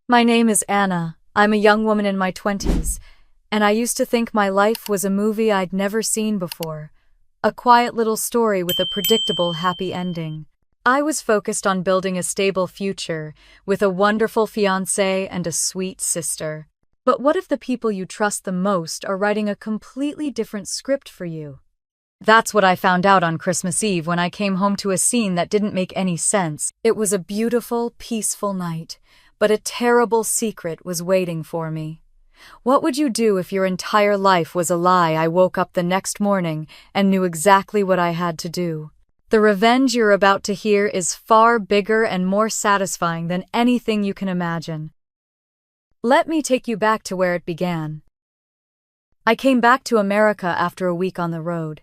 My name is Anna. I'm a young woman in my 20s, and I used to think my life was a movie I'd never seen before. A quiet little story with a predictable happy ending. I was focused on building a stable future, with a wonderful fiancé and a sweet sister. But what if the people you trust the most are writing a completely different script for you? That's what I found out on Christmas Eve when I came home to a scene that didn't make any sense. It was a beautiful, peaceful night, but a terrible secret was waiting for me. What would you do if your entire life was a lie? I woke up the next morning and knew exactly what I had to do. The revenge you're about to hear is far bigger and more satisfying than anything you can imagine. Let me take you back to where it began. I came back to America after a week on the road.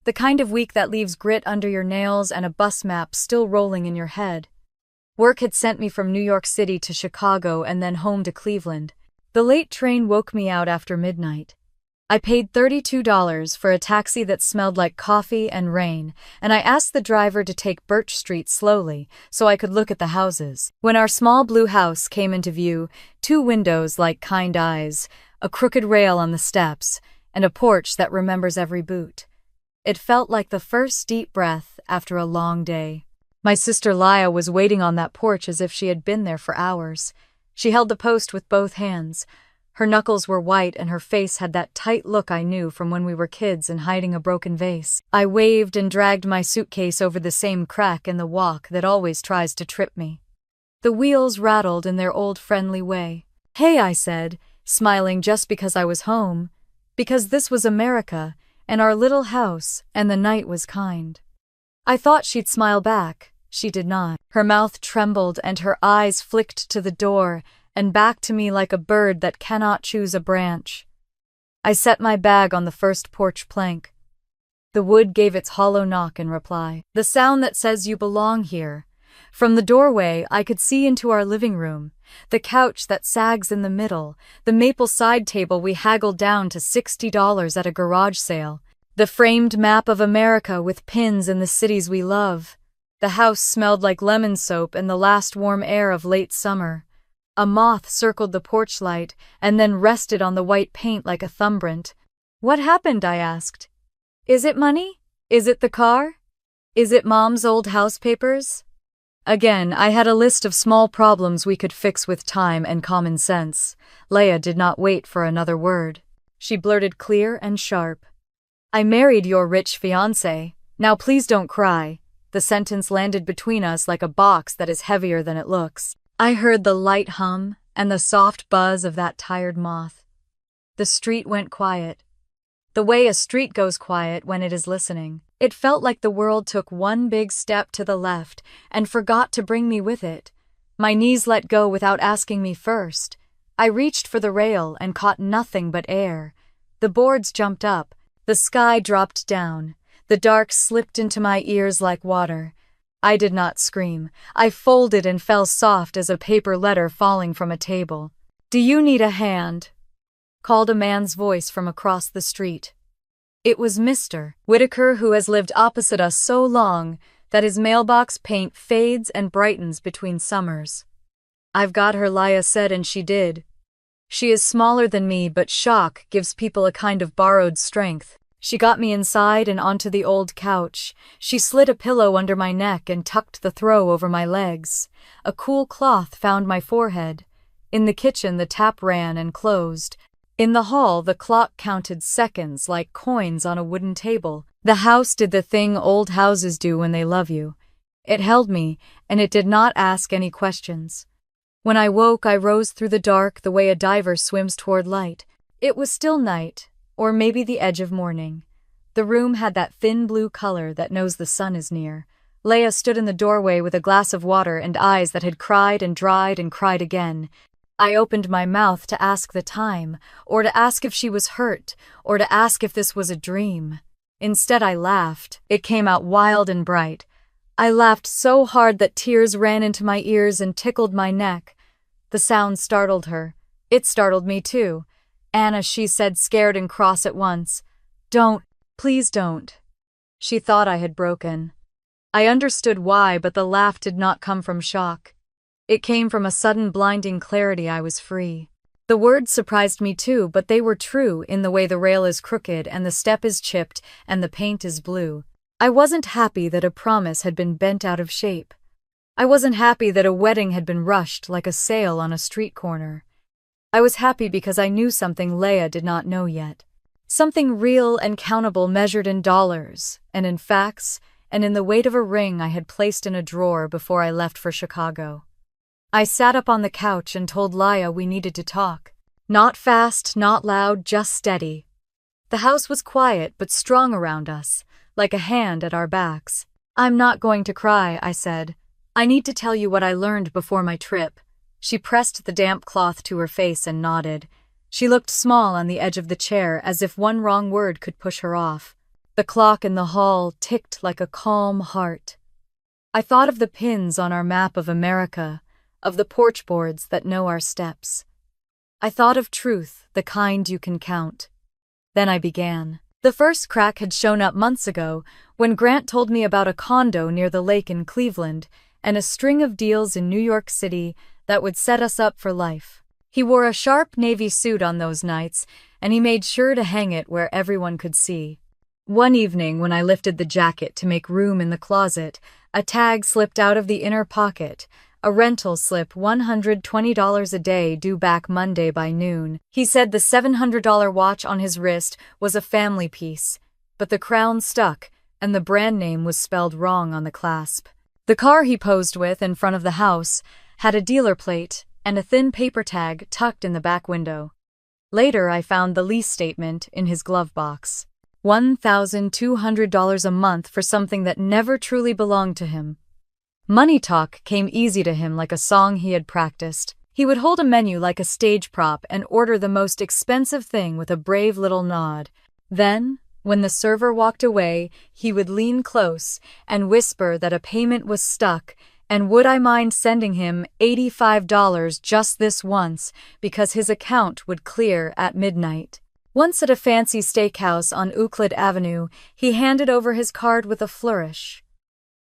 The kind of week that leaves grit under your nails and a bus map still rolling in your head. Work had sent me from New York City to Chicago and then home to Cleveland. The late train woke me out after midnight. I paid $32 for a taxi that smelled like coffee and rain, and I asked the driver to take Birch Street slowly so I could look at the houses. When our small blue house came into view, two windows like kind eyes, a crooked rail on the steps, and a porch that remembers every boot. It felt like the first deep breath after a long day. My sister Laya was waiting on that porch as if she had been there for hours. She held the post with both hands. Her knuckles were white and her face had that tight look I knew from when we were kids and hiding a broken vase. I waved and dragged my suitcase over the same crack in the walk that always tries to trip me. The wheels rattled in their old friendly way. "Hey," I said, smiling just because I was home. Because this was America, and our little house, and the night was kind. I thought she'd smile back. She did not. Her mouth trembled and her eyes flicked to the door and back to me like a bird that cannot choose a branch. I set my bag on the first porch plank. The wood gave its hollow knock in reply. The sound that says you belong here. From the doorway, I could see into our living room, the couch that sags in the middle, the maple side table we haggled down to $60 at a garage sale, the framed map of America with pins in the cities we love. The house smelled like lemon soap and the last warm air of late summer. A moth circled the porch light and then rested on the white paint like a thumbprint. "What happened?" I asked. "Is it money? Is it the car? Is it Mom's old house papers?" Again, I had a list of small problems we could fix with time and common sense. Leia did not wait for another word. She blurted clear and sharp. "I married your rich fiancé. Now please don't cry." The sentence landed between us like a box that is heavier than it looks. I heard the light hum and the soft buzz of that tired moth. The street went quiet. The way a street goes quiet when it is listening. It felt like the world took one big step to the left and forgot to bring me with it. My knees let go without asking me first. I reached for the rail and caught nothing but air. The boards jumped up. The sky dropped down. The dark slipped into my ears like water. I did not scream. I folded and fell soft as a paper letter falling from a table. "Do you need a hand?" called a man's voice from across the street. It was Mr. Whitaker, who has lived opposite us so long that his mailbox paint fades and brightens between summers. "I've got her," Leia said, and she did. She is smaller than me, but shock gives people a kind of borrowed strength. She got me inside and onto the old couch. She slid a pillow under my neck and tucked the throw over my legs. A cool cloth found my forehead. In the kitchen, the tap ran and closed. In the hall, the clock counted seconds like coins on a wooden table. The house did the thing old houses do when they love you. It held me, and it did not ask any questions. When I woke, I rose through the dark the way a diver swims toward light. It was still night, or maybe the edge of morning. The room had that thin blue color that knows the sun is near. Leia stood in the doorway with a glass of water and eyes that had cried and dried and cried again. I opened my mouth to ask the time, or to ask if she was hurt, or to ask if this was a dream. Instead, I laughed. It came out wild and bright. I laughed so hard that tears ran into my ears and tickled my neck. The sound startled her. It startled me too. "Anna," she said, scared and cross at once. "Don't. Please don't." She thought I had broken. I understood why, but the laugh did not come from shock. It came from a sudden blinding clarity. I was free. The words surprised me too, but they were true in the way the rail is crooked and the step is chipped and the paint is blue. I wasn't happy that a promise had been bent out of shape. I wasn't happy that a wedding had been rushed like a sale on a street corner. I was happy because I knew something Leah did not know yet. Something real and countable, measured in dollars, and in facts, and in the weight of a ring I had placed in a drawer before I left for Chicago. I sat up on the couch and told Leah we needed to talk. Not fast, not loud, just steady. The house was quiet but strong around us, like a hand at our backs. "I'm not going to cry," I said. "I need to tell you what I learned before my trip." She pressed the damp cloth to her face and nodded. She looked small on the edge of the chair, as if one wrong word could push her off. The clock in the hall ticked like a calm heart. I thought of the pins on our map of America, of the porch boards that know our steps. I thought of truth, the kind you can count. Then I began. The first crack had shown up months ago, when Grant told me about a condo near the lake in Cleveland and a string of deals in New York City that would set us up for life. He wore a sharp navy suit on those nights, and he made sure to hang it where everyone could see. One evening, when I lifted the jacket to make room in the closet, a tag slipped out of the inner pocket, a rental slip, $120 a day, due back Monday by noon. He said the $700 watch on his wrist was a family piece, but the crown stuck, and the brand name was spelled wrong on the clasp. The car he posed with in front of the house had a dealer plate and a thin paper tag tucked in the back window. Later, I found the lease statement in his glove box. $1,200 a month for something that never truly belonged to him. Money talk came easy to him, like a song he had practiced. He would hold a menu like a stage prop and order the most expensive thing with a brave little nod. Then, when the server walked away, he would lean close and whisper that a payment was stuck, and would I mind sending him $85 just this once, because his account would clear at midnight. Once at a fancy steakhouse on Euclid Avenue, he handed over his card with a flourish.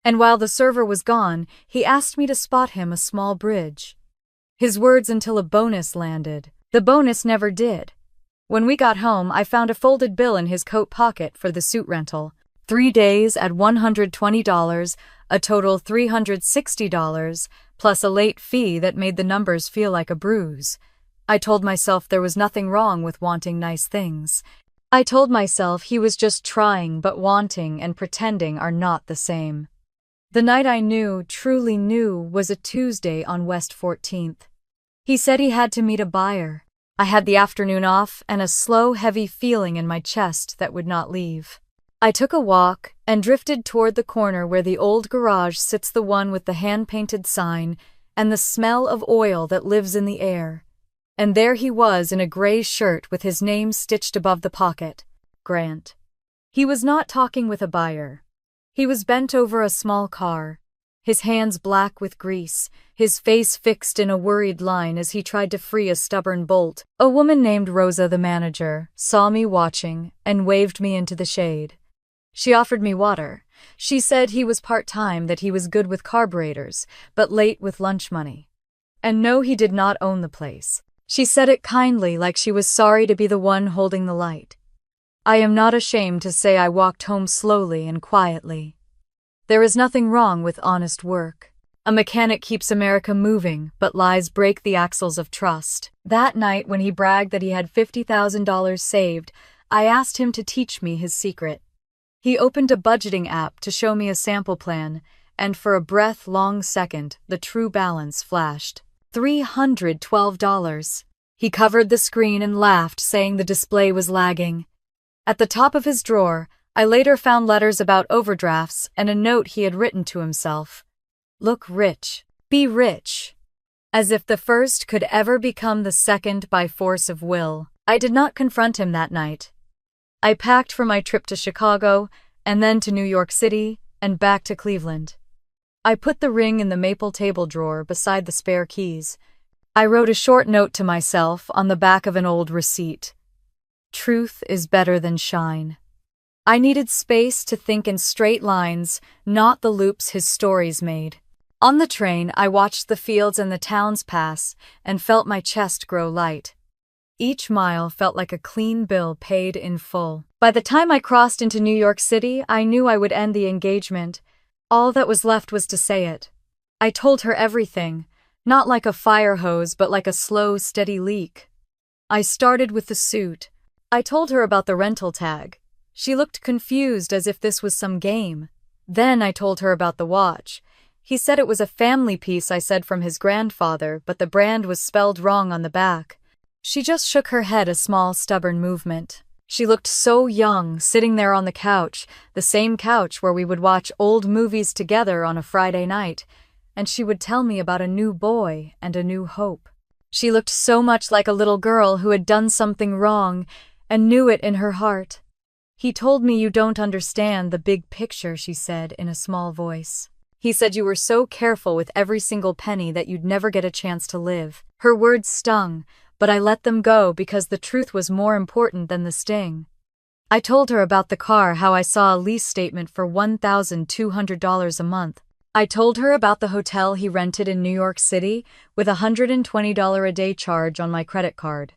And while the server was gone, he asked me to spot him a small bridge. His words until a bonus landed. The bonus never did. When we got home, I found a folded bill in his coat pocket for the suit rental. 3 days at $120, a total $360, plus a late fee that made the numbers feel like a bruise. I told myself there was nothing wrong with wanting nice things. I told myself he was just trying, but wanting and pretending are not the same. The night I knew, truly knew, was a Tuesday on West 14th. He said he had to meet a buyer. I had the afternoon off and a slow, heavy feeling in my chest that would not leave. I took a walk and drifted toward the corner where the old garage sits, the one with the hand-painted sign and the smell of oil that lives in the air. And there he was in a gray shirt with his name stitched above the pocket, Grant. He was not talking with a buyer. He was bent over a small car, his hands black with grease, his face fixed in a worried line as he tried to free a stubborn bolt. A woman named Rosa, the manager, saw me watching and waved me into the shade. She offered me water. She said he was part-time, that he was good with carburetors, but late with lunch money. And no, he did not own the place. She said it kindly, like she was sorry to be the one holding the light. I am not ashamed to say I walked home slowly and quietly. There is nothing wrong with honest work. A mechanic keeps America moving, but lies break the axles of trust. That night, when he bragged that he had $50,000 saved, I asked him to teach me his secret. He opened a budgeting app to show me a sample plan, and for a breath-long second, the true balance flashed. $312. He covered the screen and laughed, saying the display was lagging. At the top of his drawer, I later found letters about overdrafts and a note he had written to himself. Look rich. Be rich. As if the first could ever become the second by force of will. I did not confront him that night. I packed for my trip to Chicago, and then to New York City, and back to Cleveland. I put the ring in the maple table drawer beside the spare keys. I wrote a short note to myself on the back of an old receipt. Truth is better than shine. I needed space to think in straight lines, not the loops his stories made. On the train, I watched the fields and the towns pass and felt my chest grow light. Each mile felt like a clean bill paid in full. By the time I crossed into New York City, I knew I would end the engagement. All that was left was to say it. I told her everything, not like a fire hose but like a slow, steady leak. I started with the suit. I told her about the rental tag. She looked confused as if this was some game. Then I told her about the watch. He said it was a family piece I said from his grandfather, but the brand was spelled wrong on the back. She just shook her head, a small, stubborn movement. She looked so young, sitting there on the couch, the same couch where we would watch old movies together on a Friday night, and she would tell me about a new boy and a new hope. She looked so much like a little girl who had done something wrong and knew it in her heart. "He told me you don't understand the big picture," she said in a small voice. "He said you were so careful with every single penny that you'd never get a chance to live." Her words stung, but I let them go because the truth was more important than the sting. I told her about the car, how I saw a lease statement for $1,200 a month. I told her about the hotel he rented in New York City with a $120 a day charge on my credit card.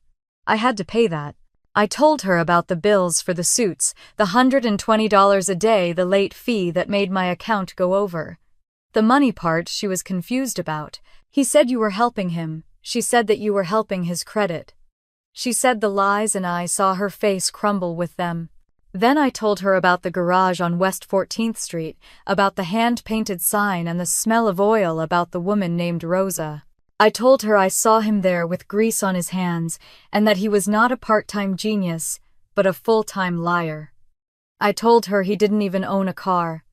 I had to pay that. I told her about the bills for the suits, the $120 a day, the late fee that made my account go over. The money part she was confused about. "He said you were helping him. She said that you were helping his credit." She said the lies and I saw her face crumble with them. Then I told her about the garage on West 14th Street, about the hand-painted sign and the smell of oil, about the woman named Rosa. I told her I saw him there with grease on his hands and that he was not a part-time genius, but a full-time liar. I told her he didn't even own a car.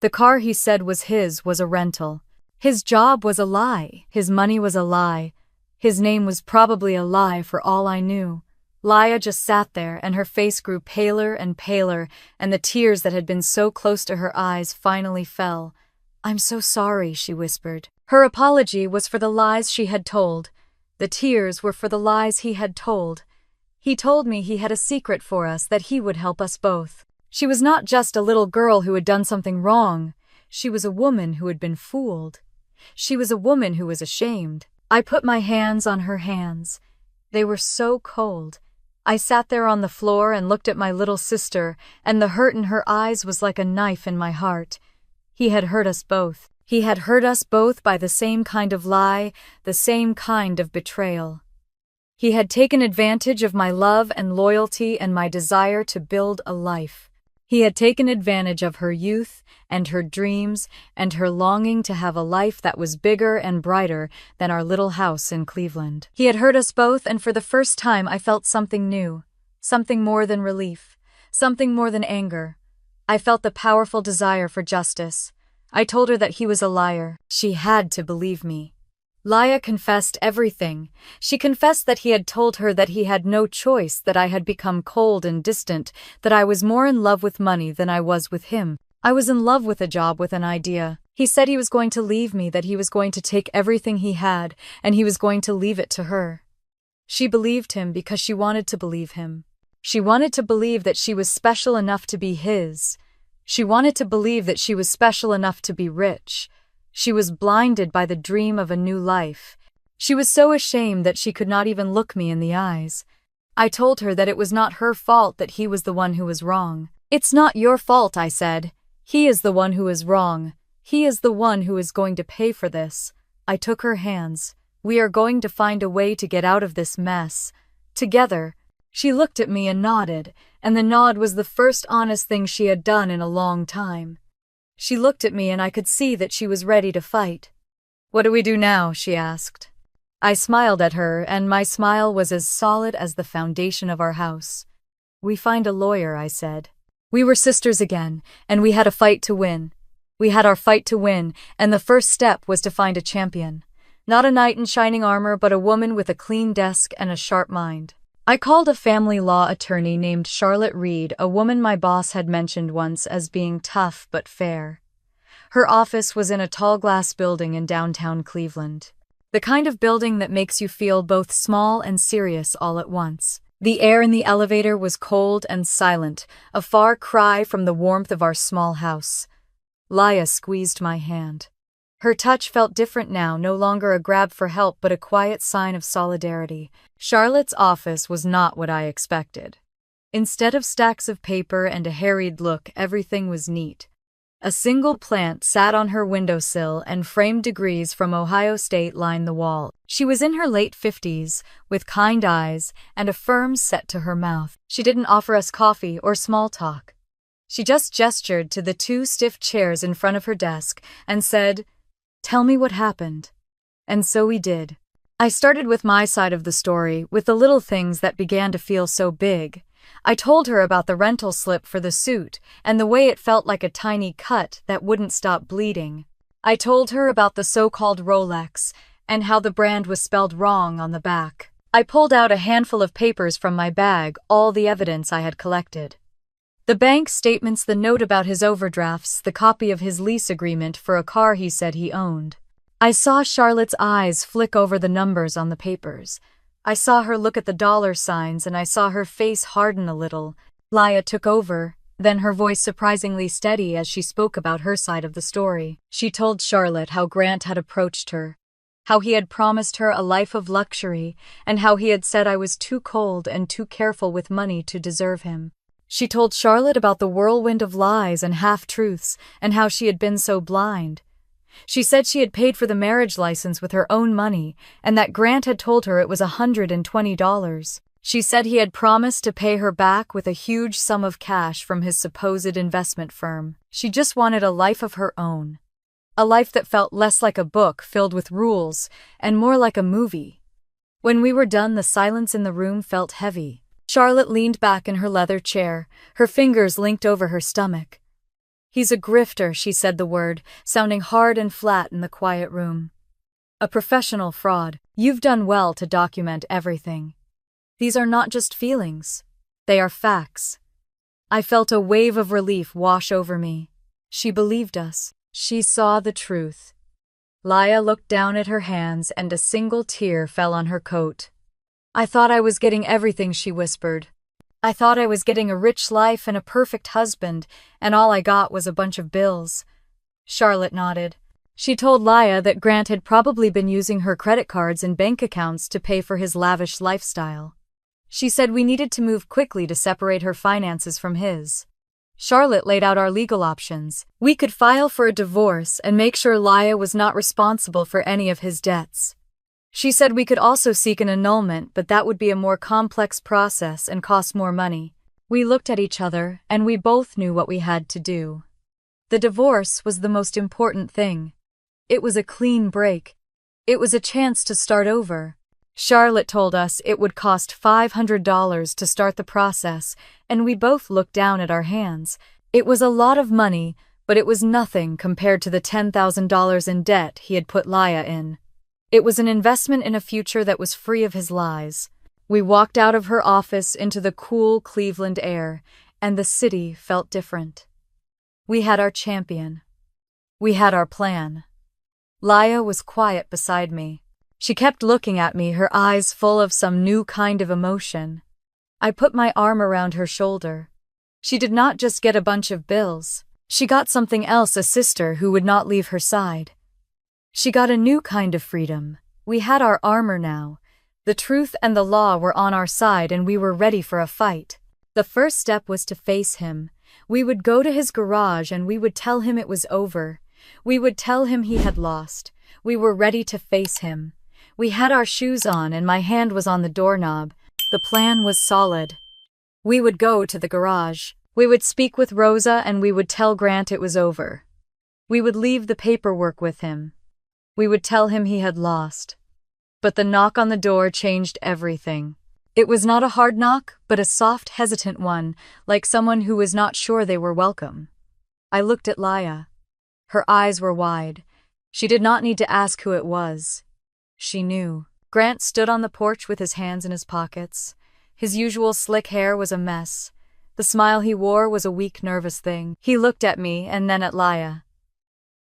The car he said was his was a rental. His job was a lie. His money was a lie. His name was probably a lie for all I knew. Laya just sat there and her face grew paler and paler, and the tears that had been so close to her eyes finally fell. "I'm so sorry," she whispered. Her apology was for the lies she had told. The tears were for the lies he had told. He told me he had a secret for us, that he would help us both. She was not just a little girl who had done something wrong. She was a woman who had been fooled. She was a woman who was ashamed. I put my hands on her hands. They were so cold. I sat there on the floor and looked at my little sister, and the hurt in her eyes was like a knife in my heart. He had hurt us both. He had hurt us both by the same kind of lie, the same kind of betrayal. He had taken advantage of my love and loyalty and my desire to build a life. He had taken advantage of her youth and her dreams and her longing to have a life that was bigger and brighter than our little house in Cleveland. He had hurt us both, and for the first time I felt something new, something more than relief, something more than anger. I felt the powerful desire for justice. I told her that he was a liar. She had to believe me. Laya confessed everything. She confessed that he had told her that he had no choice, that I had become cold and distant, that I was more in love with money than I was with him. I was in love with a job, with an idea. He said he was going to leave me, that he was going to take everything he had, and he was going to leave it to her. She believed him because she wanted to believe him. She wanted to believe that she was special enough to be his. She wanted to believe that she was special enough to be rich. She was blinded by the dream of a new life. She was so ashamed that she could not even look me in the eyes. I told her that it was not her fault, that he was the one who was wrong. "It's not your fault," I said. "He is the one who is wrong. He is the one who is going to pay for this." I took her hands. "We are going to find a way to get out of this mess. Together." She looked at me and nodded, and the nod was the first honest thing she had done in a long time. She looked at me and I could see that she was ready to fight. "What do we do now?" she asked. I smiled at her, and my smile was as solid as the foundation of our house. "We find a lawyer," I said. We were sisters again, and we had a fight to win. We had our fight to win, and the first step was to find a champion. Not a knight in shining armor, but a woman with a clean desk and a sharp mind. I called a family law attorney named Charlotte Reed, a woman my boss had mentioned once as being tough but fair. Her office was in a tall glass building in downtown Cleveland. The kind of building that makes you feel both small and serious all at once. The air in the elevator was cold and silent, a far cry from the warmth of our small house. Laya squeezed my hand. Her touch felt different now, no longer a grab for help but a quiet sign of solidarity. Charlotte's office was not what I expected. Instead of stacks of paper and a harried look, everything was neat. A single plant sat on her windowsill and framed degrees from Ohio State lined the wall. She was in her late 50s, with kind eyes and a firm set to her mouth. She didn't offer us coffee or small talk. She just gestured to the two stiff chairs in front of her desk and said, "Tell me what happened." And so we did. I started with my side of the story, with the little things that began to feel so big. I told her about the rental slip for the suit and the way it felt like a tiny cut that wouldn't stop bleeding. I told her about the so-called Rolex and how the brand was spelled wrong on the back. I pulled out a handful of papers from my bag, all the evidence I had collected. The bank statements, the note about his overdrafts, the copy of his lease agreement for a car he said he owned. I saw Charlotte's eyes flick over the numbers on the papers. I saw her look at the dollar signs and I saw her face harden a little. Laya took over, then her voice surprisingly steady as she spoke about her side of the story. She told Charlotte how Grant had approached her, how he had promised her a life of luxury, and how he had said I was too cold and too careful with money to deserve him. She told Charlotte about the whirlwind of lies and half-truths and how she had been so blind. She said she had paid for the marriage license with her own money and that Grant had told her it was $120. She said he had promised to pay her back with a huge sum of cash from his supposed investment firm. She just wanted a life of her own. A life that felt less like a book filled with rules and more like a movie. When we were done, the silence in the room felt heavy. Charlotte leaned back in her leather chair, her fingers linked over her stomach. "He's a grifter," she said the word, sounding hard and flat in the quiet room. "A professional fraud. You've done well to document everything. These are not just feelings. They are facts." I felt a wave of relief wash over me. She believed us. She saw the truth. Laya looked down at her hands and a single tear fell on her coat. "I thought I was getting everything," she whispered. "I thought I was getting a rich life and a perfect husband, and all I got was a bunch of bills." Charlotte nodded. She told Laya that Grant had probably been using her credit cards and bank accounts to pay for his lavish lifestyle. She said we needed to move quickly to separate her finances from his. Charlotte laid out our legal options. We could file for a divorce and make sure Laya was not responsible for any of his debts. She said we could also seek an annulment, but that would be a more complex process and cost more money. We looked at each other, and we both knew what we had to do. The divorce was the most important thing. It was a clean break. It was a chance to start over. Charlotte told us it would cost $500 to start the process, and we both looked down at our hands. It was a lot of money, but it was nothing compared to the $10,000 in debt he had put Laya in. It was an investment in a future that was free of his lies. We walked out of her office into the cool Cleveland air, and the city felt different. We had our champion. We had our plan. Laya was quiet beside me. She kept looking at me, her eyes full of some new kind of emotion. I put my arm around her shoulder. She did not just get a bunch of bills. She got something else, a sister who would not leave her side. She got a new kind of freedom. We had our armor now. The truth and the law were on our side and we were ready for a fight. The first step was to face him. We would go to his garage and we would tell him it was over. We would tell him he had lost. We were ready to face him. We had our shoes on and my hand was on the doorknob. The plan was solid. We would go to the garage. We would speak with Rosa and we would tell Grant it was over. We would leave the paperwork with him. We would tell him he had lost. But the knock on the door changed everything. It was not a hard knock, but a soft, hesitant one, like someone who was not sure they were welcome. I looked at Laya. Her eyes were wide. She did not need to ask who it was. She knew. Grant stood on the porch with his hands in his pockets. His usual slick hair was a mess. The smile he wore was a weak, nervous thing. He looked at me and then at Laya.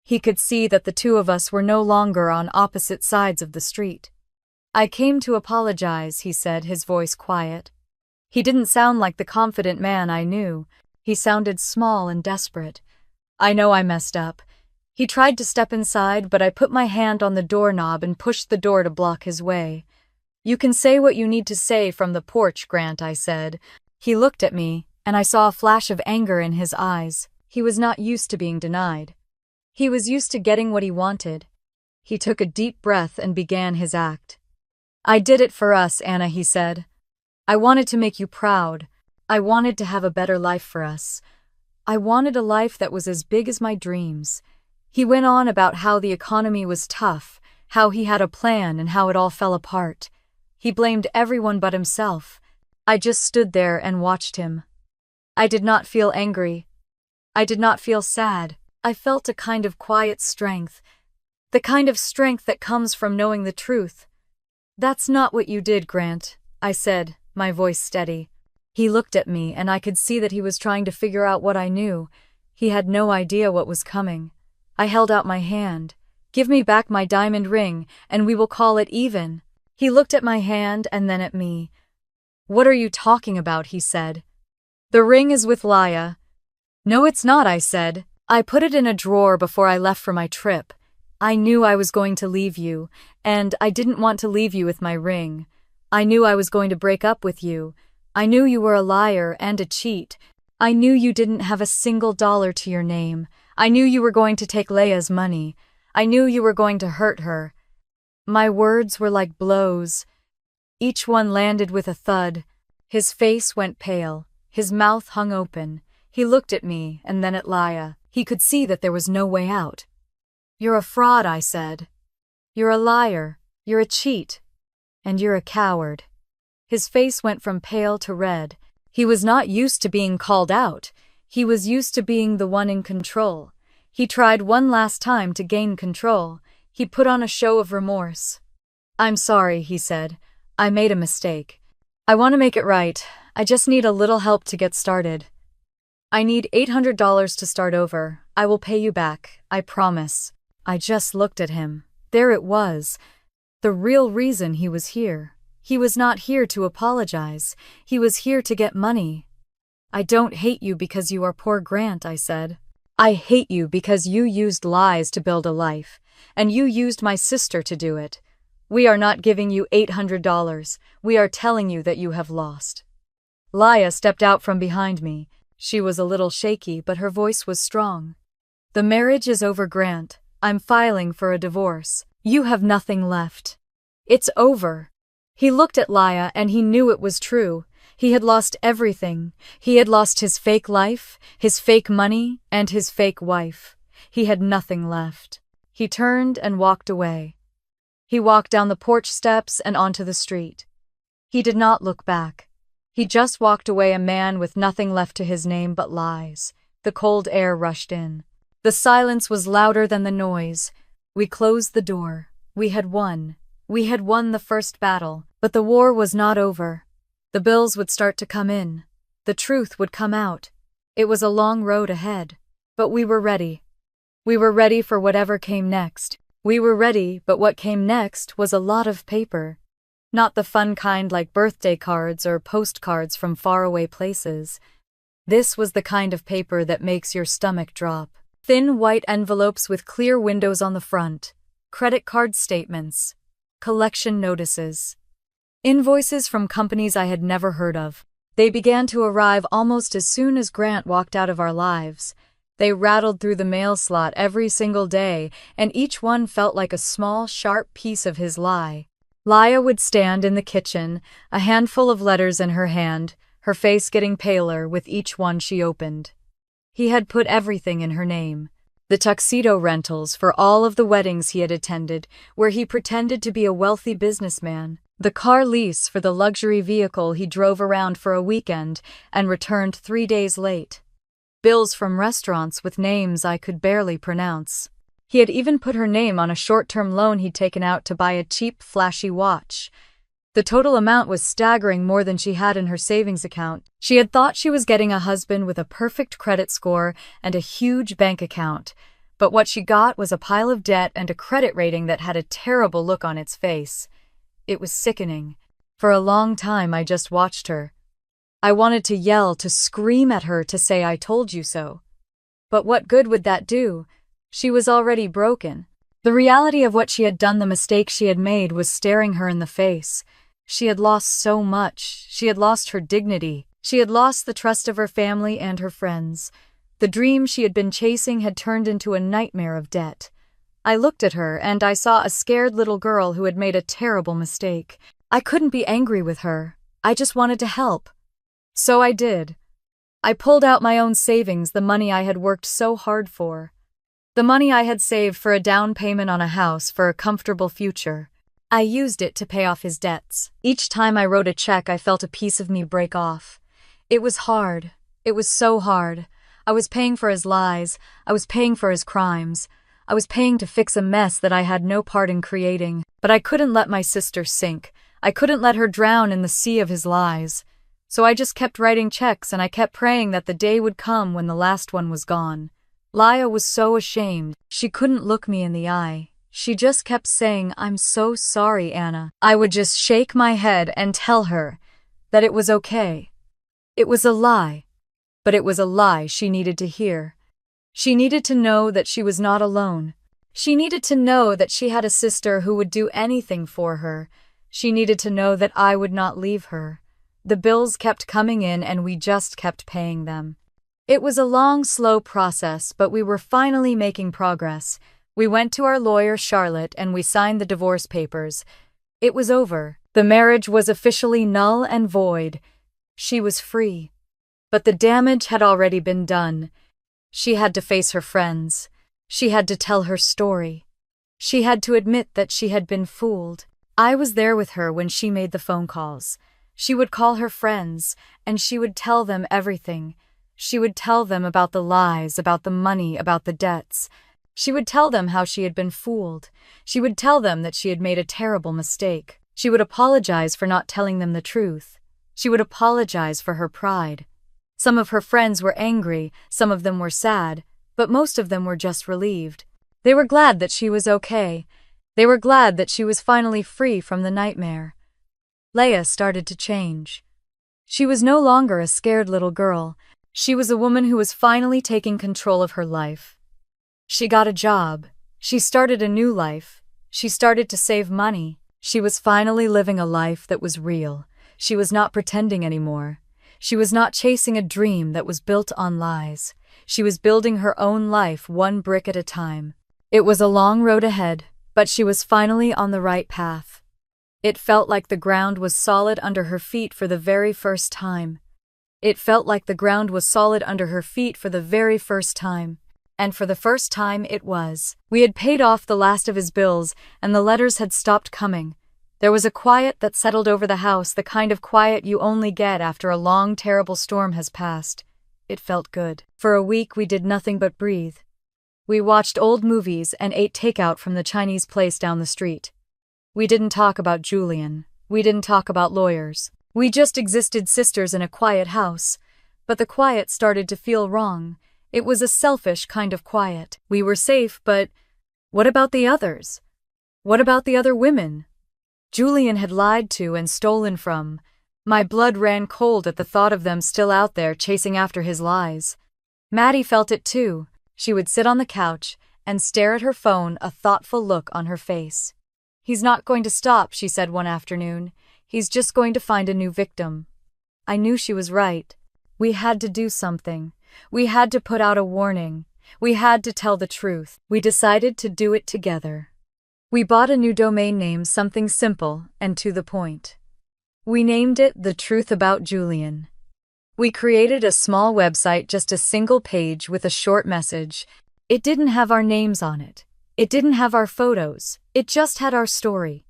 He could see that the two of us were no longer on opposite sides of the street. "I came to apologize," he said, his voice quiet. He didn't sound like the confident man I knew. He sounded small and desperate. "I know I messed up." He tried to step inside, but I put my hand on the doorknob and pushed the door to block his way. "You can say what you need to say from the porch, Grant," I said. He looked at me, and I saw a flash of anger in his eyes. He was not used to being denied. He was used to getting what he wanted. He took a deep breath and began his act. "I did it for us, Anna," he said. "I wanted to make you proud. I wanted to have a better life for us. I wanted a life that was as big as my dreams." He went on about how the economy was tough, how he had a plan and how it all fell apart. He blamed everyone but himself. I just stood there and watched him. I did not feel angry. I did not feel sad. I felt a kind of quiet strength, the kind of strength that comes from knowing the truth. "That's not what you did, Grant," I said, my voice steady. He looked at me, and I could see that he was trying to figure out what I knew. He had no idea what was coming. I held out my hand. "Give me back my diamond ring, and we will call it even." He looked at my hand and then at me. "What are you talking about?" he said. "The ring is with Laya." "No, it's not," I said. "I put it in a drawer before I left for my trip. I knew I was going to leave you, and I didn't want to leave you with my ring. I knew I was going to break up with you. I knew you were a liar and a cheat. I knew you didn't have a single dollar to your name. I knew you were going to take Leia's money. I knew you were going to hurt her." My words were like blows. Each one landed with a thud. His face went pale. His mouth hung open. He looked at me and then at Laya. He could see that there was no way out. "You're a fraud," I said. "You're a liar. You're a cheat. And you're a coward." His face went from pale to red. He was not used to being called out. He was used to being the one in control. He tried one last time to gain control. He put on a show of remorse. "I'm sorry," he said. "I made a mistake. I want to make it right. I just need a little help to get started. I need $800 to start over. I will pay you back. I promise." I just looked at him. There it was. The real reason he was here. He was not here to apologize. He was here to get money. "I don't hate you because you are poor, Grant," I said. "I hate you because you used lies to build a life, and you used my sister to do it. We are not giving you $800. We are telling you that you have lost." Laya stepped out from behind me. She was a little shaky, but her voice was strong. "The marriage is over, Grant. I'm filing for a divorce. You have nothing left. It's over." He looked at Laya and he knew it was true. He had lost everything. He had lost his fake life, his fake money, and his fake wife. He had nothing left. He turned and walked away. He walked down the porch steps and onto the street. He did not look back. He just walked away, a man with nothing left to his name but lies. The cold air rushed in. The silence was louder than the noise. We closed the door. We had won. We had won the first battle, but the war was not over. The bills would start to come in. The truth would come out. It was a long road ahead, but we were ready. We were ready for whatever came next. We were ready, but what came next was a lot of paper. Not the fun kind like birthday cards or postcards from faraway places. This was the kind of paper that makes your stomach drop. Thin white envelopes with clear windows on the front. Credit card statements. Collection notices. Invoices from companies I had never heard of. They began to arrive almost as soon as Grant walked out of our lives. They rattled through the mail slot every single day, and each one felt like a small, sharp piece of his lie. Laya would stand in the kitchen, a handful of letters in her hand, her face getting paler with each one she opened. He had put everything in her name. The tuxedo rentals for all of the weddings he had attended, where he pretended to be a wealthy businessman. The car lease for the luxury vehicle he drove around for a weekend and returned 3 days late. Bills from restaurants with names I could barely pronounce. He had even put her name on a short-term loan he'd taken out to buy a cheap, flashy watch. The total amount was staggering, more than she had in her savings account. She had thought she was getting a husband with a perfect credit score and a huge bank account, but what she got was a pile of debt and a credit rating that had a terrible look on its face. It was sickening. For a long time I just watched her. I wanted to yell, to scream at her, to say I told you so. But what good would that do? She was already broken. The reality of what she had done, the mistake she had made, was staring her in the face. She had lost so much. She had lost her dignity. She had lost the trust of her family and her friends. The dream she had been chasing had turned into a nightmare of debt. I looked at her and I saw a scared little girl who had made a terrible mistake. I couldn't be angry with her. I just wanted to help. So I did. I pulled out my own savings, the money I had worked so hard for. The money I had saved for a down payment on a house for a comfortable future. I used it to pay off his debts. Each time I wrote a check, I felt a piece of me break off. It was hard. It was so hard. I was paying for his lies. I was paying for his crimes. I was paying to fix a mess that I had no part in creating. But I couldn't let my sister sink. I couldn't let her drown in the sea of his lies. So I just kept writing checks and I kept praying that the day would come when the last one was gone. Laya was so ashamed. She couldn't look me in the eye. She just kept saying, "I'm so sorry, Anna." I would just shake my head and tell her that it was okay. It was a lie. But it was a lie she needed to hear. She needed to know that she was not alone. She needed to know that she had a sister who would do anything for her. She needed to know that I would not leave her. The bills kept coming in and we just kept paying them. It was a long, slow process, but we were finally making progress. We went to our lawyer, Charlotte, and we signed the divorce papers. It was over. The marriage was officially null and void. She was free. But the damage had already been done. She had to face her friends. She had to tell her story. She had to admit that she had been fooled. I was there with her when she made the phone calls. She would call her friends, and she would tell them everything. She would tell them about the lies, about the money, about the debts. She would tell them how she had been fooled. She would tell them that she had made a terrible mistake. She would apologize for not telling them the truth. She would apologize for her pride. Some of her friends were angry, some of them were sad, but most of them were just relieved. They were glad that she was okay. They were glad that she was finally free from the nightmare. Leia started to change. She was no longer a scared little girl. She was a woman who was finally taking control of her life. She got a job. She started a new life. She started to save money. She was finally living a life that was real. She was not pretending anymore. She was not chasing a dream that was built on lies. She was building her own life one brick at a time. It was a long road ahead, but she was finally on the right path. It felt like the ground was solid under her feet for the very first time. It felt like the ground was solid under her feet for the very first time. And for the first time it was. We had paid off the last of his bills, and the letters had stopped coming. There was a quiet that settled over the house, the kind of quiet you only get after a long, terrible storm has passed. It felt good. For a week we did nothing but breathe. We watched old movies and ate takeout from the Chinese place down the street. We didn't talk about Julian. We didn't talk about lawyers. We just existed sisters in a quiet house. But the quiet started to feel wrong. It was a selfish kind of quiet. We were safe, but what about the others? What about the other women Julian had lied to and stolen from? My blood ran cold at the thought of them still out there chasing after his lies. Maddie felt it too. She would sit on the couch and stare at her phone, a thoughtful look on her face. "He's not going to stop," she said one afternoon. "He's just going to find a new victim." I knew she was right. We had to do something. We had to put out a warning. We had to tell the truth. We decided to do it together. We bought a new domain name, something simple and to the point. We named it The Truth About Julian. We created a small website, just a single page with a short message. It didn't have our names on it. It didn't have our photos. It just had our story.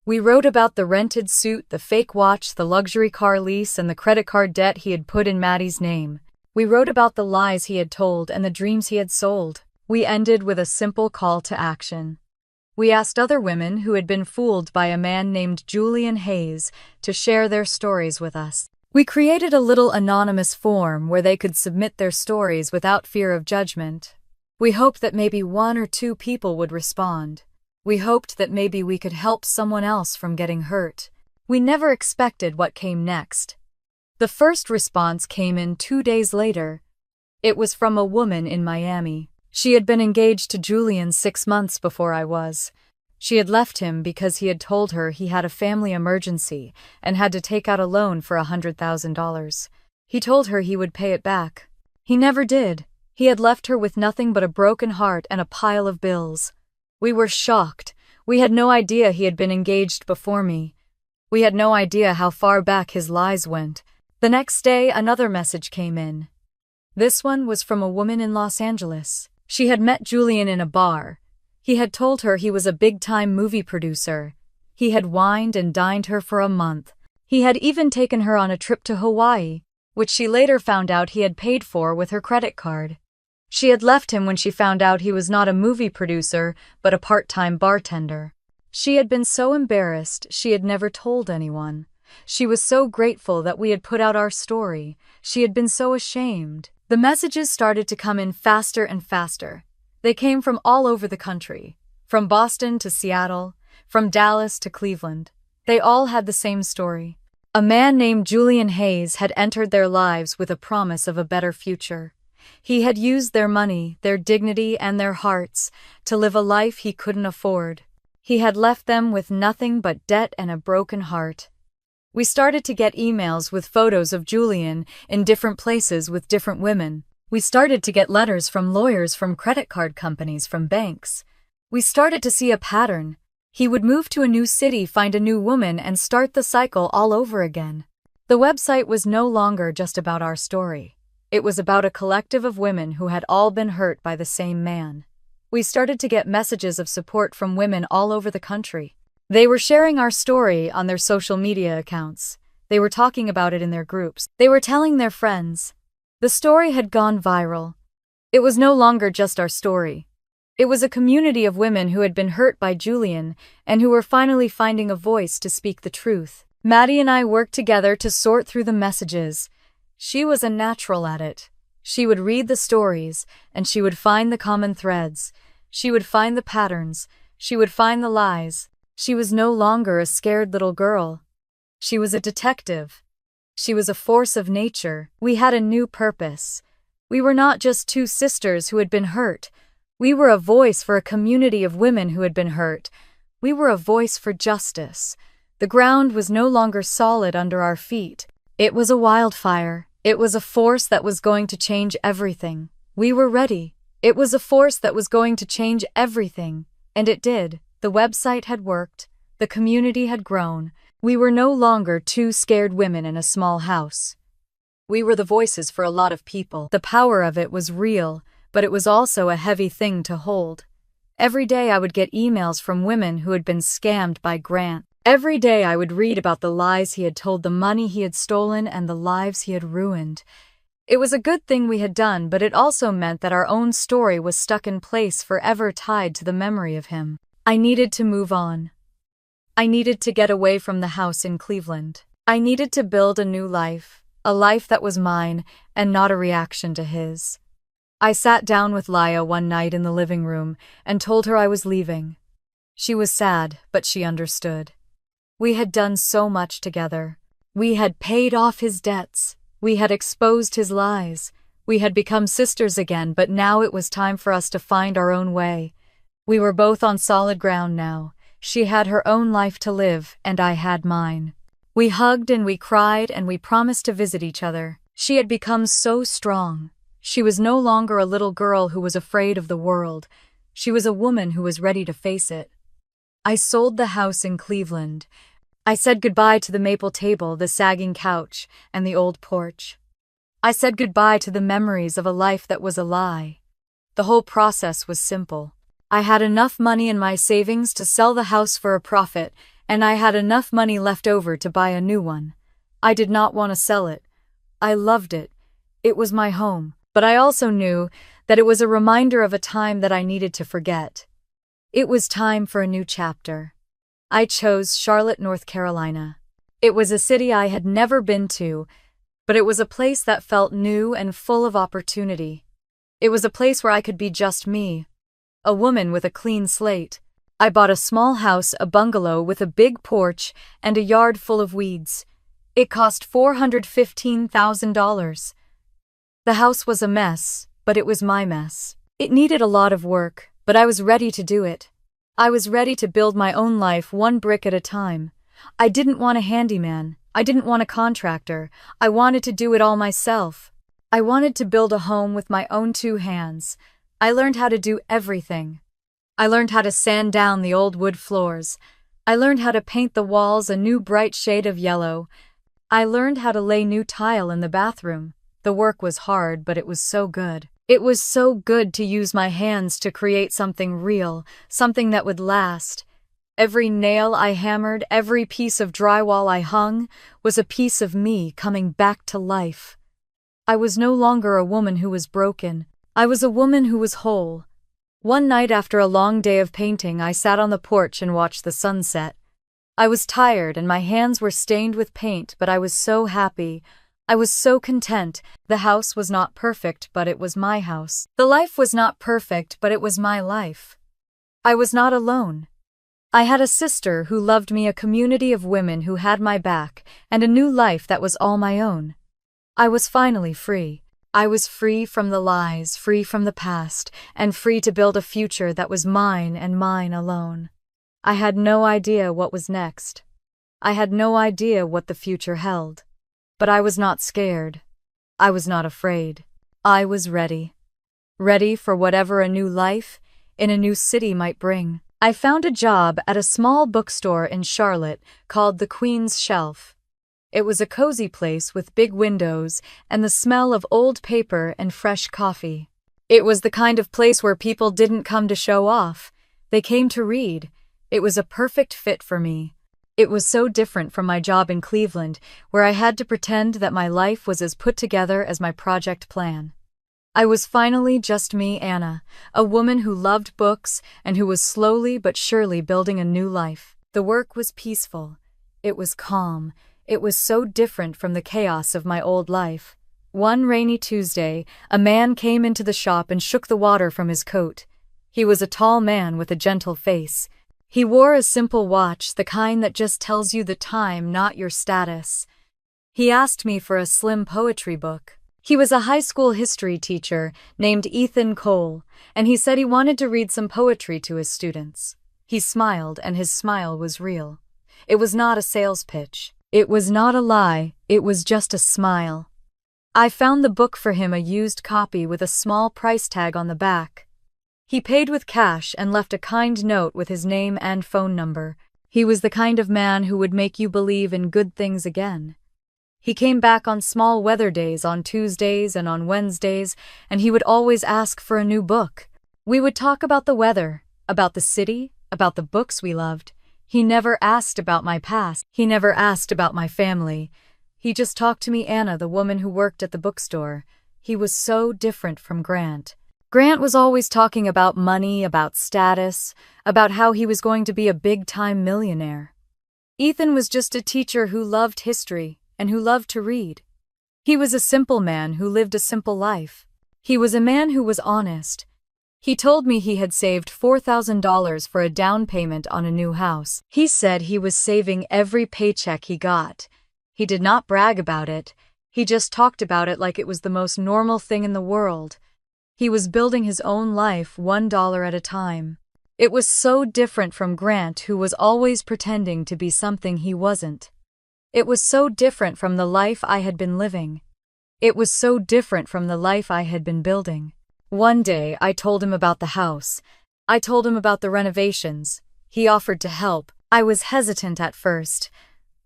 We wrote about the rented suit, the fake watch, the luxury car lease, and the credit card debt he had put in Maddie's name. We wrote about the lies he had told and the dreams he had sold. We ended with a simple call to action. We asked other women who had been fooled by a man named Julian Hayes to share their stories with us. We created a little anonymous form where they could submit their stories without fear of judgment. We hoped that maybe 1 or 2 people would respond. We hoped that maybe we could help someone else from getting hurt. We never expected what came next. The first response came in 2 days later. It was from a woman in Miami. She had been engaged to Julian 6 months before I was. She had left him because he had told her he had a family emergency and had to take out a loan for $100,000. He told her he would pay it back. He never did. He had left her with nothing but a broken heart and a pile of bills. We were shocked. We had no idea he had been engaged before me. We had no idea how far back his lies went. The next day, another message came in. This one was from a woman in Los Angeles. She had met Julian in a bar. He had told her he was a big-time movie producer. He had wined and dined her for a month. He had even taken her on a trip to Hawaii, which she later found out he had paid for with her credit card. She had left him when she found out he was not a movie producer, but a part-time bartender. She had been so embarrassed she had never told anyone. She was so grateful that we had put out our story. She had been so ashamed. The messages started to come in faster and faster. They came from all over the country, from Boston to Seattle, from Dallas to Cleveland. They all had the same story. A man named Julian Hayes had entered their lives with a promise of a better future. He had used their money, their dignity, and their hearts to live a life he couldn't afford. He had left them with nothing but debt and a broken heart. We started to get emails with photos of Julian in different places with different women. We started to get letters from lawyers, from credit card companies, from banks. We started to see a pattern. He would move to a new city, find a new woman, and start the cycle all over again. The website was no longer just about our story. It was about a collective of women who had all been hurt by the same man. We started to get messages of support from women all over the country. They were sharing our story on their social media accounts. They were talking about it in their groups. They were telling their friends. The story had gone viral. It was no longer just our story. It was a community of women who had been hurt by Julian and who were finally finding a voice to speak the truth. Maddie and I worked together to sort through the messages. She was a natural at it. She would read the stories, and she would find the common threads. She would find the patterns. She would find the lies. She was no longer a scared little girl. She was a detective. She was a force of nature. We had a new purpose. We were not just two sisters who had been hurt. We were a voice for a community of women who had been hurt. We were a voice for justice. The ground was no longer solid under our feet. It was a wildfire. It was a force that was going to change everything. We were ready. It was a force that was going to change everything. And it did. The website had worked. The community had grown. We were no longer two scared women in a small house. We were the voices for a lot of people. The power of it was real, but it was also a heavy thing to hold. Every day I would get emails from women who had been scammed by Grant. Every day I would read about the lies he had told, the money he had stolen, and the lives he had ruined. It was a good thing we had done, but it also meant that our own story was stuck in place, forever tied to the memory of him. I needed to move on. I needed to get away from the house in Cleveland. I needed to build a new life, a life that was mine and not a reaction to his. I sat down with Laya one night in the living room and told her I was leaving. She was sad, but she understood. We had done so much together. We had paid off his debts. We had exposed his lies. We had become sisters again, but now it was time for us to find our own way. We were both on solid ground now. She had her own life to live, and I had mine. We hugged and we cried and we promised to visit each other. She had become so strong. She was no longer a little girl who was afraid of the world. She was a woman who was ready to face it. I sold the house in Cleveland. I said goodbye to the maple table, the sagging couch, and the old porch. I said goodbye to the memories of a life that was a lie. The whole process was simple. I had enough money in my savings to sell the house for a profit, and I had enough money left over to buy a new one. I did not want to sell it. I loved it. It was my home. But I also knew that it was a reminder of a time that I needed to forget. It was time for a new chapter. I chose Charlotte, North Carolina. It was a city I had never been to, but it was a place that felt new and full of opportunity. It was a place where I could be just me, a woman with a clean slate. I bought a small house, a bungalow with a big porch and a yard full of weeds. It cost $415,000. The house was a mess, but it was my mess. It needed a lot of work, but I was ready to do it. I was ready to build my own life one brick at a time. I didn't want a handyman. I didn't want a contractor. I wanted to do it all myself. I wanted to build a home with my own two hands. I learned how to do everything. I learned how to sand down the old wood floors. I learned how to paint the walls a new bright shade of yellow. I learned how to lay new tile in the bathroom. The work was hard, but it was so good. It was so good to use my hands to create something real, something that would last. Every nail I hammered, every piece of drywall I hung, was a piece of me coming back to life. I was no longer a woman who was broken. I was a woman who was whole. One night after a long day of painting, I sat on the porch and watched the sunset. I was tired and my hands were stained with paint, but I was so happy. I was so content. The house was not perfect, but it was my house. The life was not perfect, but it was my life. I was not alone. I had a sister who loved me, a community of women who had my back, and a new life that was all my own. I was finally free. I was free from the lies, free from the past, and free to build a future that was mine and mine alone. I had no idea what was next. I had no idea what the future held. But I was not scared. I was not afraid. I was ready. Ready for whatever a new life in a new city might bring. I found a job at a small bookstore in Charlotte called the Queen's Shelf. It was a cozy place with big windows and the smell of old paper and fresh coffee. It was the kind of place where people didn't come to show off. They came to read. It was a perfect fit for me. It was so different from my job in Cleveland, where I had to pretend that my life was as put together as my project plan. I was finally just me, Anna, a woman who loved books and who was slowly but surely building a new life. The work was peaceful. It was calm. It was so different from the chaos of my old life. One rainy Tuesday, a man came into the shop and shook the water from his coat. He was a tall man with a gentle face. He wore a simple watch, the kind that just tells you the time, not your status. He asked me for a slim poetry book. He was a high school history teacher named Ethan Cole, and he said he wanted to read some poetry to his students. He smiled, and his smile was real. It was not a sales pitch. It was not a lie. It was just a smile. I found the book for him, a used copy with a small price tag on the back. He paid with cash and left a kind note with his name and phone number. He was the kind of man who would make you believe in good things again. He came back on small weather days, on Tuesdays and on Wednesdays, and he would always ask for a new book. We would talk about the weather, about the city, about the books we loved. He never asked about my past. He never asked about my family. He just talked to me, Anna, the woman who worked at the bookstore. He was so different from Grant. Grant was always talking about money, about status, about how he was going to be a big-time millionaire. Ethan was just a teacher who loved history and who loved to read. He was a simple man who lived a simple life. He was a man who was honest. He told me he had saved $4,000 for a down payment on a new house. He said he was saving every paycheck he got. He did not brag about it. He just talked about it like it was the most normal thing in the world. He was building his own life $1 at a time. It was so different from Grant, who was always pretending to be something he wasn't. It was so different from the life I had been living. It was so different from the life I had been building. One day, I told him about the house. I told him about the renovations. He offered to help. I was hesitant at first.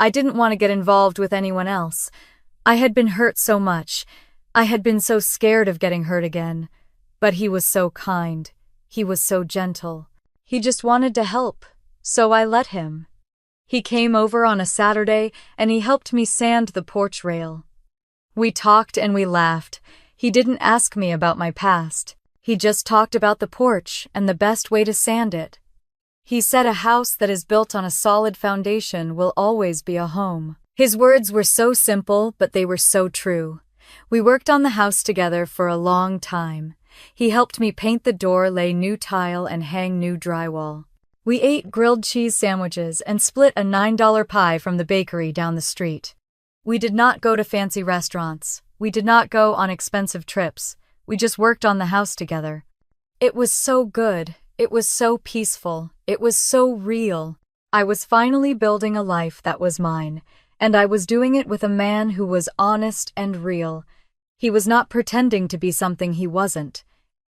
I didn't want to get involved with anyone else. I had been hurt so much. I had been so scared of getting hurt again. But he was so kind. He was so gentle. He just wanted to help, so I let him. He came over on a Saturday and he helped me sand the porch rail. We talked and we laughed. He didn't ask me about my past. He just talked about the porch and the best way to sand it. He said a house that is built on a solid foundation will always be a home. His words were so simple, but they were so true. We worked on the house together for a long time. He helped me paint the door, lay new tile, and hang new drywall. We ate grilled cheese sandwiches and split a $9 pie from the bakery down the street. We did not go to fancy restaurants. We did not go on expensive trips. We just worked on the house together. It was so good. It was so peaceful. It was so real. I was finally building a life that was mine, and I was doing it with a man who was honest and real. He was not pretending to be something he wasn't.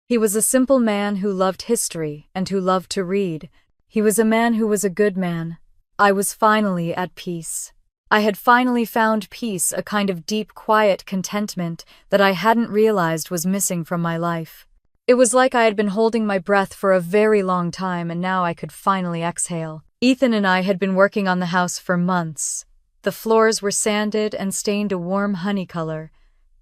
He was a simple man who loved history and who loved to read. He was a man who was a good man. I was finally at peace. I had finally found peace, a kind of deep, quiet contentment that I hadn't realized was missing from my life. It was like I had been holding my breath for a very long time, and now I could finally exhale. Ethan and I had been working on the house for months. The floors were sanded and stained a warm honey color.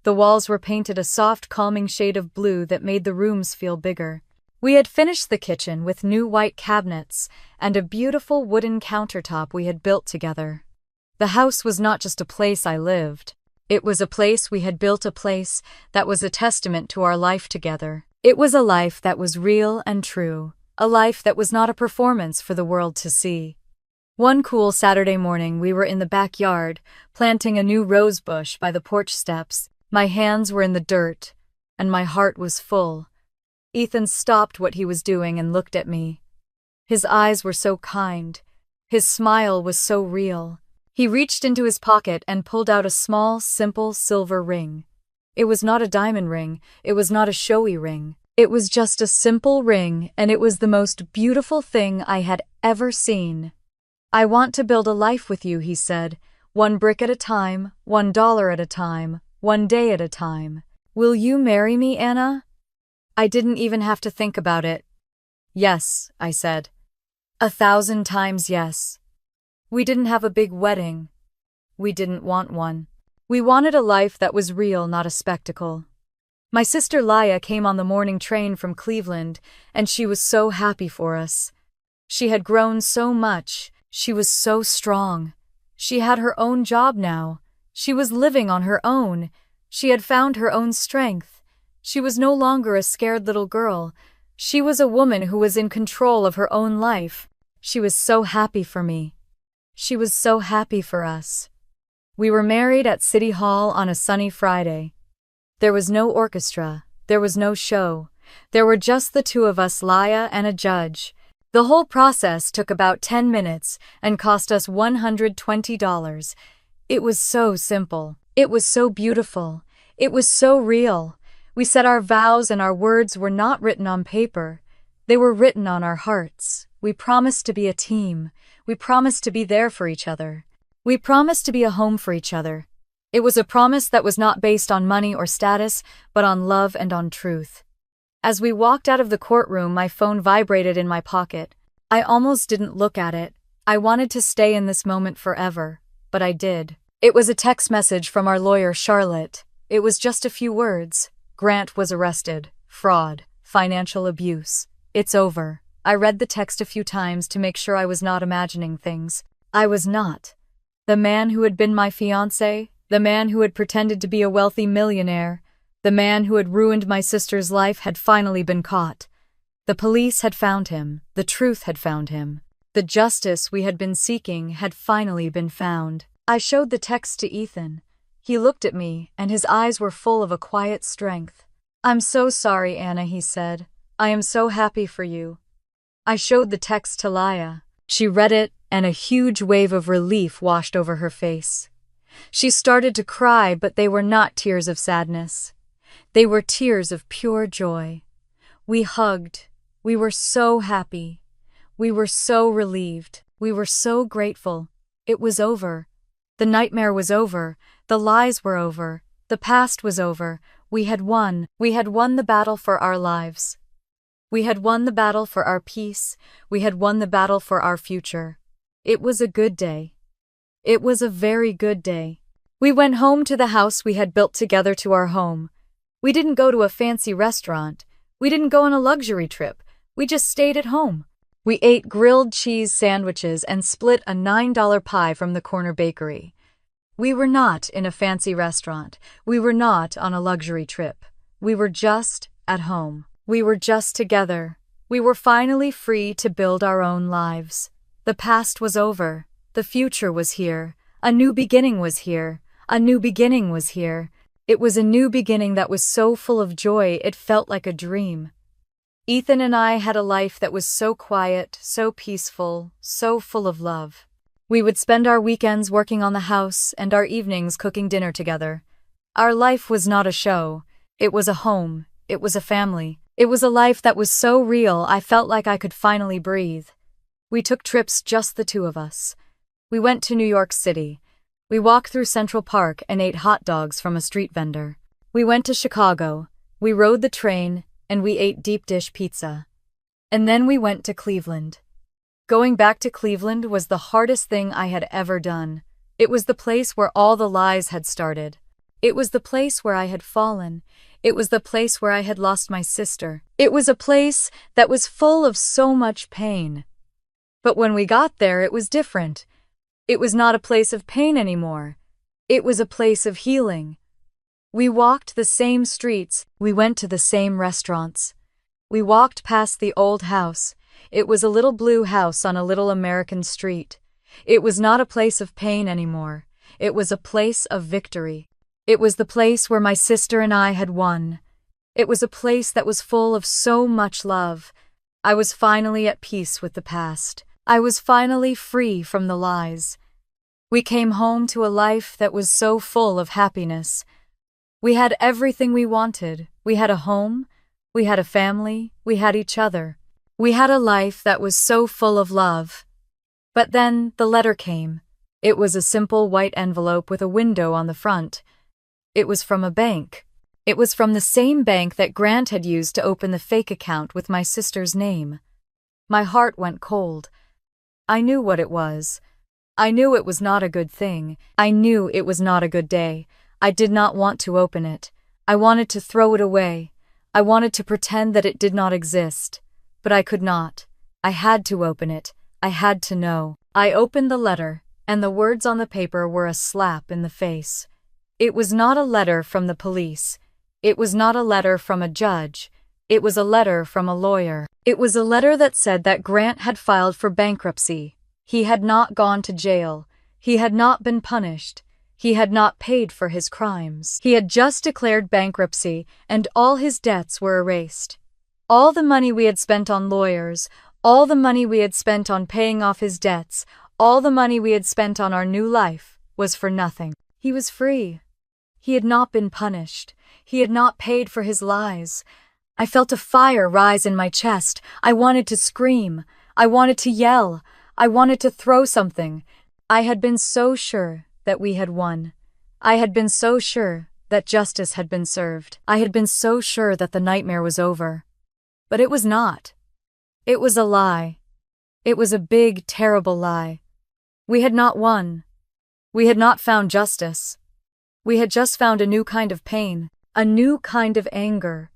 The walls were painted a soft, calming shade of blue that made the rooms feel bigger. We had finished the kitchen with new white cabinets and a beautiful wooden countertop we had built together. The house was not just a place I lived. It was a place we had built, a place that was a testament to our life together. It was a life that was real and true, a life that was not a performance for the world to see. One cool Saturday morning, we were in the backyard, planting a new rose bush by the porch steps. My hands were in the dirt, and my heart was full. Ethan stopped what he was doing and looked at me. His eyes were so kind. His smile was so real. He reached into his pocket and pulled out a small, simple silver ring. It was not a diamond ring. It was not a showy ring. It was just a simple ring, and it was the most beautiful thing I had ever seen. "I want to build a life with you," he said. "One brick at a time, $1 at a time, one day at a time. Will you marry me, Anna?" I didn't even have to think about it. "Yes," I said. 1,000 times yes. We didn't have a big wedding. We didn't want one. We wanted a life that was real, not a spectacle. My sister Laya came on the morning train from Cleveland, and she was so happy for us. She had grown so much. She was so strong. She had her own job now. She was living on her own. She had found her own strength. She was no longer a scared little girl. She was a woman who was in control of her own life. She was so happy for me. She was so happy for us. We were married at City Hall on a sunny Friday. There was no orchestra. There was no show. There were just the two of us, Laya and a judge. The whole process took about 10 minutes and cost us $120. It was so simple. It was so beautiful. It was so real. We said our vows, and our words were not written on paper. They were written on our hearts. We promised to be a team. We promised to be there for each other. We promised to be a home for each other. It was a promise that was not based on money or status, but on love and on truth. As we walked out of the courtroom, my phone vibrated in my pocket. I almost didn't look at it. I wanted to stay in this moment forever, but I did. It was a text message from our lawyer, Charlotte. It was just a few words. "Grant was arrested. Fraud. Financial abuse. It's over." I read the text a few times to make sure I was not imagining things. I was not. The man who had been my fiancé, the man who had pretended to be a wealthy millionaire, the man who had ruined my sister's life had finally been caught. The police had found him. The truth had found him. The justice we had been seeking had finally been found. I showed the text to Ethan. He looked at me, and his eyes were full of a quiet strength. "I'm so sorry, Anna," he said. "I am so happy for you." I showed the text to Laya. She read it, and a huge wave of relief washed over her face. She started to cry, but they were not tears of sadness. They were tears of pure joy. We hugged. We were so happy. We were so relieved. We were so grateful. It was over. The nightmare was over. The lies were over. The past was over. We had won. We had won the battle for our lives. We had won the battle for our peace. We had won the battle for our future. It was a good day. It was a very good day. We went home to the house we had built together, to our home. We didn't go to a fancy restaurant. We didn't go on a luxury trip. We just stayed at home. We ate grilled cheese sandwiches and split a $9 pie from the corner bakery. We were not in a fancy restaurant. We were not on a luxury trip. We were just at home. We were just together. We were finally free to build our own lives. The past was over. The future was here. A new beginning was here. A new beginning was here. It was a new beginning that was so full of joy it felt like a dream. Ethan and I had a life that was so quiet, so peaceful, so full of love. We would spend our weekends working on the house and our evenings cooking dinner together. Our life was not a show. It was a home. It was a family. It was a life that was so real I felt like I could finally breathe. We took trips, just the two of us. We went to New York City. We walked through Central Park and ate hot dogs from a street vendor. We went to Chicago. We rode the train, and we ate deep dish pizza. And then we went to Cleveland. Going back to Cleveland was the hardest thing I had ever done. It was the place where all the lies had started. It was the place where I had fallen. It was the place where I had lost my sister. It was a place that was full of so much pain. But when we got there, it was different. It was not a place of pain anymore. It was a place of healing. We walked the same streets. We went to the same restaurants. We walked past the old house. It was a little blue house on a little American street. It was not a place of pain anymore. It was a place of victory. It was the place where my sister and I had won. It was a place that was full of so much love. I was finally at peace with the past. I was finally free from the lies. We came home to a life that was so full of happiness. We had everything we wanted. We had a home. We had a family. We had each other. We had a life that was so full of love. But then the letter came. It was a simple white envelope with a window on the front. It was from a bank. It was from the same bank that Grant had used to open the fake account with my sister's name. My heart went cold. I knew what it was. I knew it was not a good thing. I knew it was not a good day. I did not want to open it. I wanted to throw it away. I wanted to pretend that it did not exist. But I could not. I had to open it. I had to know. I opened the letter, and the words on the paper were a slap in the face. It was not a letter from the police. It was not a letter from a judge. It was a letter from a lawyer. It was a letter that said that Grant had filed for bankruptcy. He had not gone to jail. He had not been punished. He had not paid for his crimes. He had just declared bankruptcy, and all his debts were erased. All the money we had spent on lawyers, all the money we had spent on paying off his debts, all the money we had spent on our new life, was for nothing. He was free. He had not been punished. He had not paid for his lies. I felt a fire rise in my chest. I wanted to scream. I wanted to yell. I wanted to throw something. I had been so sure that we had won. I had been so sure that justice had been served. I had been so sure that the nightmare was over. But it was not. It was a lie. It was a big, terrible lie. We had not won. We had not found justice. We had just found a new kind of pain, a new kind of anger,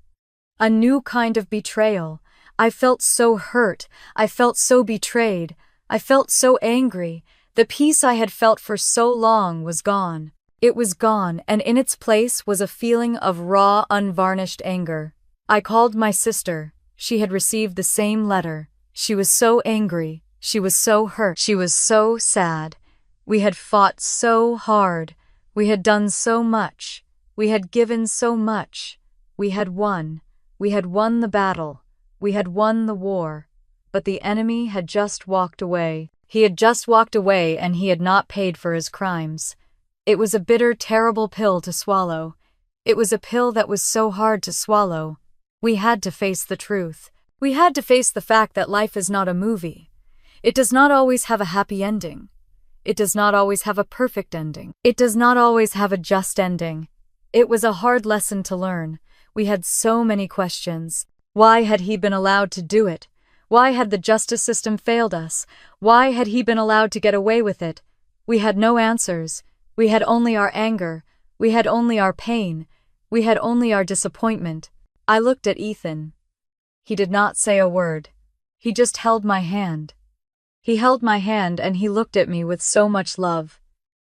a new kind of betrayal. I felt so hurt. I felt so betrayed. I felt so angry. The peace I had felt for so long was gone. It was gone, and in its place was a feeling of raw, unvarnished anger. I called my sister. She had received the same letter. She was so angry. She was so hurt. She was so sad. We had fought so hard. We had done so much. We had given so much. We had won. We had won the battle. We had won the war. But the enemy had just walked away. He had just walked away, and he had not paid for his crimes. It was a bitter, terrible pill to swallow. It was a pill that was so hard to swallow. We had to face the truth. We had to face the fact that life is not a movie. It does not always have a happy ending. It does not always have a perfect ending. It does not always have a just ending. It was a hard lesson to learn. We had so many questions. Why had he been allowed to do it? Why had the justice system failed us? Why had he been allowed to get away with it? We had no answers. We had only our anger. We had only our pain. We had only our disappointment. I looked at Ethan. He did not say a word. He just held my hand. He held my hand and he looked at me with so much love.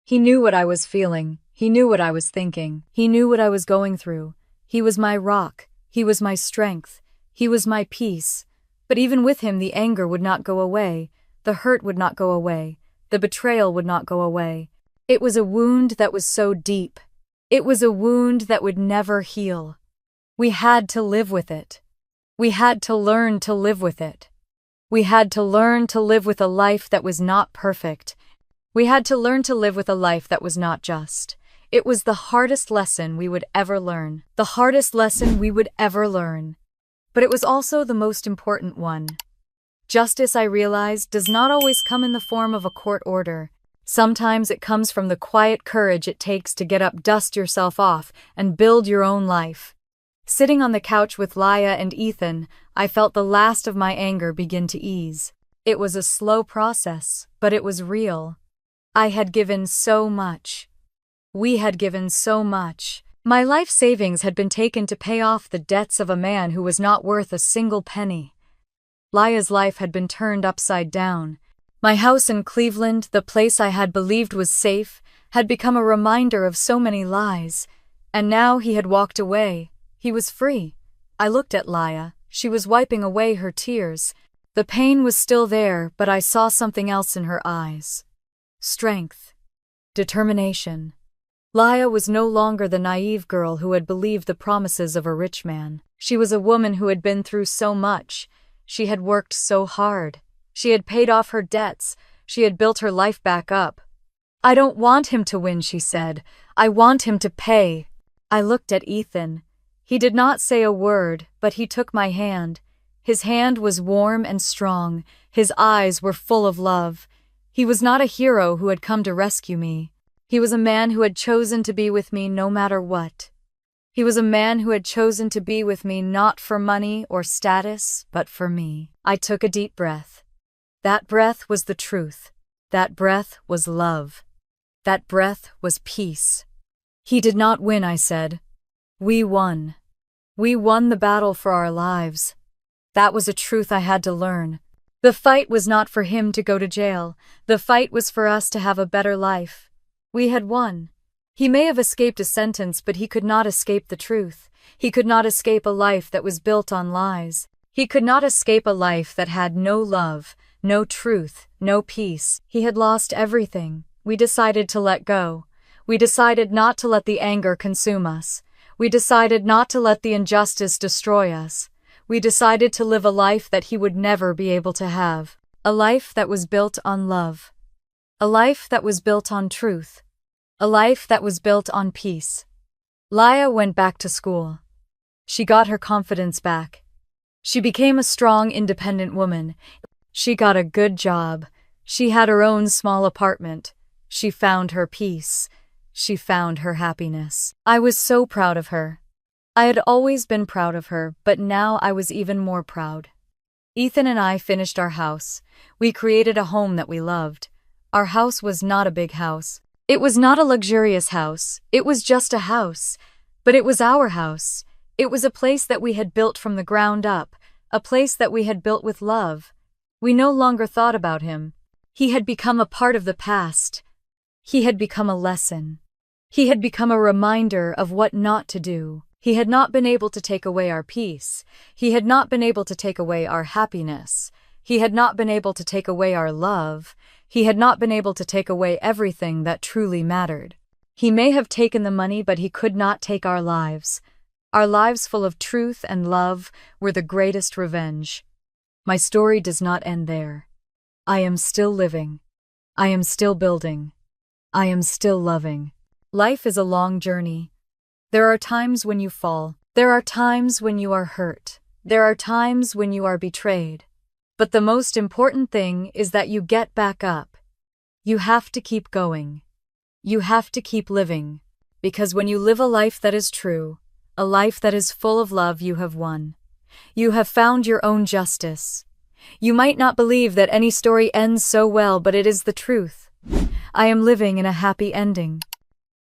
He knew what I was feeling. He knew what I was thinking. He knew what I was going through. He was my rock. He was my strength. He was my peace. But even with him, the anger would not go away. The hurt would not go away. The betrayal would not go away. It was a wound that was so deep. It was a wound that would never heal. We had to live with it. We had to learn to live with it. We had to learn to live with a life that was not perfect. We had to learn to live with a life that was not just. It was the hardest lesson we would ever learn. The hardest lesson we would ever learn. But it was also the most important one. Justice, I realized, does not always come in the form of a court order. Sometimes it comes from the quiet courage it takes to get up, dust yourself off, and build your own life. Sitting on the couch with Laya and Ethan, I felt the last of my anger begin to ease. It was a slow process, but it was real. I had given so much. We had given so much. My life savings had been taken to pay off the debts of a man who was not worth a single penny. Laya's life had been turned upside down. My house in Cleveland, the place I had believed was safe, had become a reminder of so many lies. And now he had walked away. He was free. I looked at Laya. She was wiping away her tears. The pain was still there, but I saw something else in her eyes. Strength. Determination. Laya was no longer the naive girl who had believed the promises of a rich man. She was a woman who had been through so much. She had worked so hard. She had paid off her debts. She had built her life back up. "I don't want him to win," she said. "I want him to pay." I looked at Ethan. He did not say a word, but he took my hand. His hand was warm and strong. His eyes were full of love. He was not a hero who had come to rescue me. He was a man who had chosen to be with me no matter what. He was a man who had chosen to be with me not for money or status, but for me. I took a deep breath. That breath was the truth. That breath was love. That breath was peace. "He did not win," I said. "We won. We won the battle for our lives." That was a truth I had to learn. The fight was not for him to go to jail. The fight was for us to have a better life. We had won. He may have escaped a sentence, but he could not escape the truth. He could not escape a life that was built on lies. He could not escape a life that had no love, no truth, no peace. He had lost everything. We decided to let go. We decided not to let the anger consume us. We decided not to let the injustice destroy us. We decided to live a life that he would never be able to have. A life that was built on love. A life that was built on truth. A life that was built on peace. Laya went back to school. She got her confidence back. She became a strong, independent woman. She got a good job. She had her own small apartment. She found her peace. She found her happiness. I was so proud of her. I had always been proud of her, but now I was even more proud. Ethan and I finished our house. We created a home that we loved. Our house was not a big house. It was not a luxurious house. It was just a house. But it was our house. It was a place that we had built from the ground up, a place that we had built with love. We no longer thought about him. He had become a part of the past. He had become a lesson. He had become a reminder of what not to do. He had not been able to take away our peace. He had not been able to take away our happiness. He had not been able to take away our love. He had not been able to take away everything that truly mattered. He may have taken the money, but he could not take our lives. Our lives full of truth and love were the greatest revenge. My story does not end there. I am still living. I am still building. I am still loving. Life is a long journey. There are times when you fall. There are times when you are hurt. There are times when you are betrayed. But the most important thing is that you get back up. You have to keep going. You have to keep living. Because when you live a life that is true, a life that is full of love, you have won. You have found your own justice. You might not believe that any story ends so well, but it is the truth. I am living in a happy ending.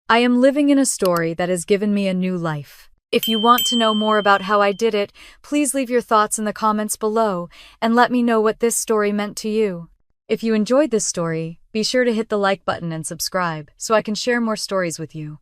I am living in a story that has given me a new life. If you want to know more about how I did it, please leave your thoughts in the comments below and let me know what this story meant to you. If you enjoyed this story, be sure to hit the like button and subscribe so I can share more stories with you.